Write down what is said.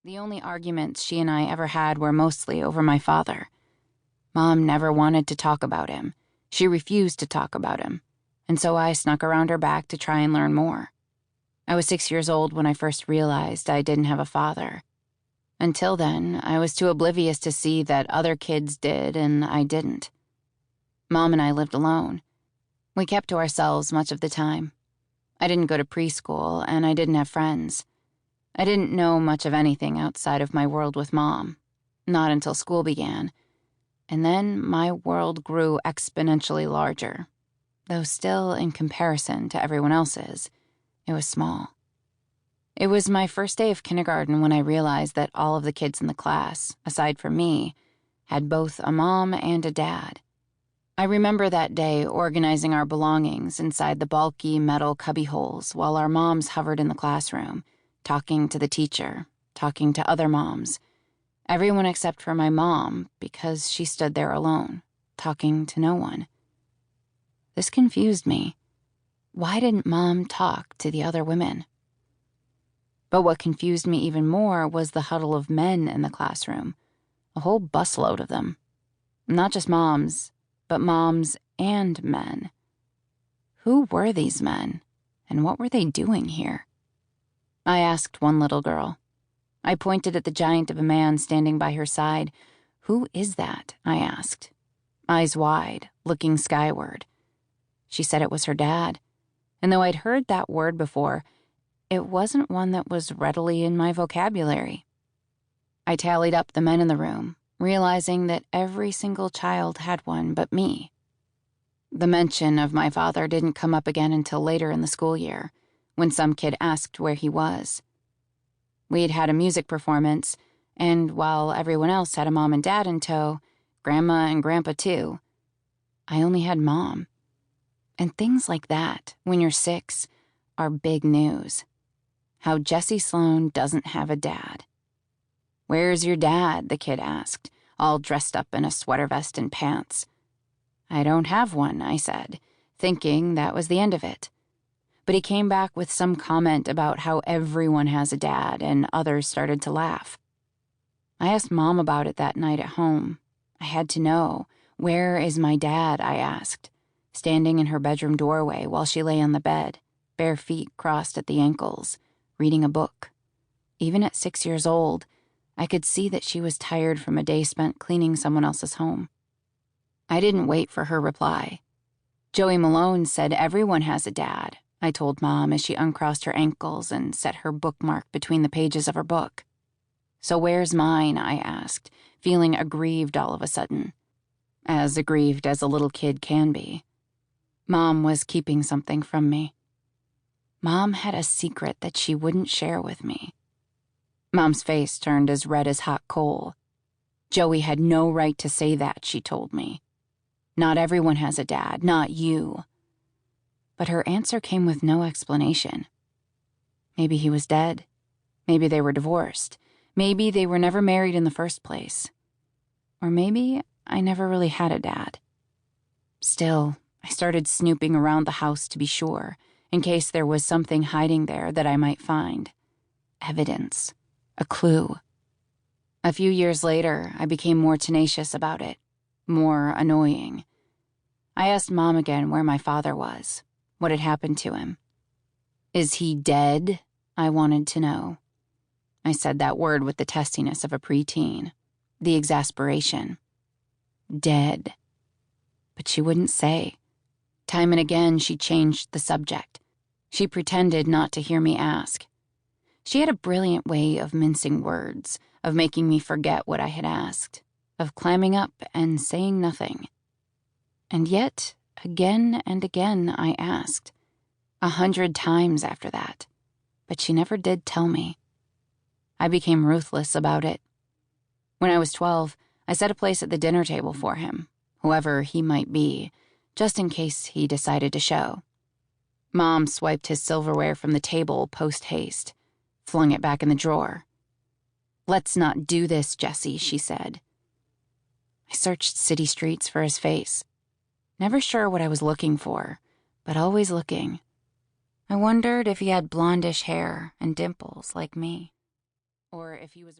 The only arguments she and I ever had were mostly over my father. Mom never wanted to talk about him. She refused to talk about him, and so I snuck around her back to try and learn more. I was 6 years old when I first realized I didn't have a father. Until then, I was too oblivious to see that other kids did and I didn't. Mom and I lived alone. We kept to ourselves much of the time. I didn't go to preschool, and I didn't have friends. I didn't know much of anything outside of my world with Mom, not until school began. And then my world grew exponentially larger, though still, in comparison to everyone else's, it was small. It was my first day of kindergarten when I realized that all of the kids in the class, aside from me, had both a mom and a dad. I remember that day organizing our belongings inside the bulky metal cubbyholes while our moms hovered in the classroom, talking to the teacher, talking to other moms. Everyone except for my mom, because she stood there alone, talking to no one. This confused me. Why didn't Mom talk to the other women? But what confused me even more was the huddle of men in the classroom, a whole busload of them. Not just moms, but moms and men. Who were these men, and what were they doing here? I asked one little girl. I pointed at the giant of a man standing by her side. "Who is that?" I asked, eyes wide, looking skyward. She said it was her dad, and though I'd heard that word before, it wasn't one that was readily in my vocabulary. I tallied up the men in the room, realizing that every single child had one but me. The mention of my father didn't come up again until later in the school year, when some kid asked where he was. We'd had a music performance, and while everyone else had a mom and dad in tow, Grandma and Grandpa too, I only had Mom. And things like that, when you're 6, are big news. How Jessie Sloane doesn't have a dad. "Where's your dad?" the kid asked, all dressed up in a sweater vest and pants. "I don't have one," I said, thinking that was the end of it. But he came back with some comment about how everyone has a dad, and others started to laugh. I asked Mom about it that night at home. I had to know. "Where is my dad?" I asked, standing in her bedroom doorway while she lay on the bed, bare feet crossed at the ankles, reading a book. Even at 6 years old, I could see that she was tired from a day spent cleaning someone else's home. I didn't wait for her reply. "Joey Malone said everyone has a dad," I told Mom as she uncrossed her ankles and set her bookmark between the pages of her book. "So where's mine?" I asked, feeling aggrieved all of a sudden. As aggrieved as a little kid can be. Mom was keeping something from me. Mom had a secret that she wouldn't share with me. Mom's face turned as red as hot coal. Joey had no right to say that, she told me. Not everyone has a dad, not you. But her answer came with no explanation. Maybe he was dead. Maybe they were divorced. Maybe they were never married in the first place. Or maybe I never really had a dad. Still, I started snooping around the house to be sure, in case there was something hiding there that I might find. Evidence. A clue. A few years later, I became more tenacious about it, more annoying. I asked Mom again where my father was, what had happened to him. "Is he dead?" I wanted to know. I said that word with the testiness of a preteen, the exasperation. Dead. But she wouldn't say. Time and again, she changed the subject. She pretended not to hear me ask. She had a brilliant way of mincing words, of making me forget what I had asked, of clamming up and saying nothing. And yet, again and again, I asked, 100 times after that, but she never did tell me. I became ruthless about it. When I was 12, I set a place at the dinner table for him, whoever he might be, just in case he decided to show. Mom swiped his silverware from the table post-haste, flung it back in the drawer. "Let's not do this, Jessie," she said. I searched city streets for his face. Never sure what I was looking for, but always looking. I wondered if he had blondish hair and dimples like me, or if he was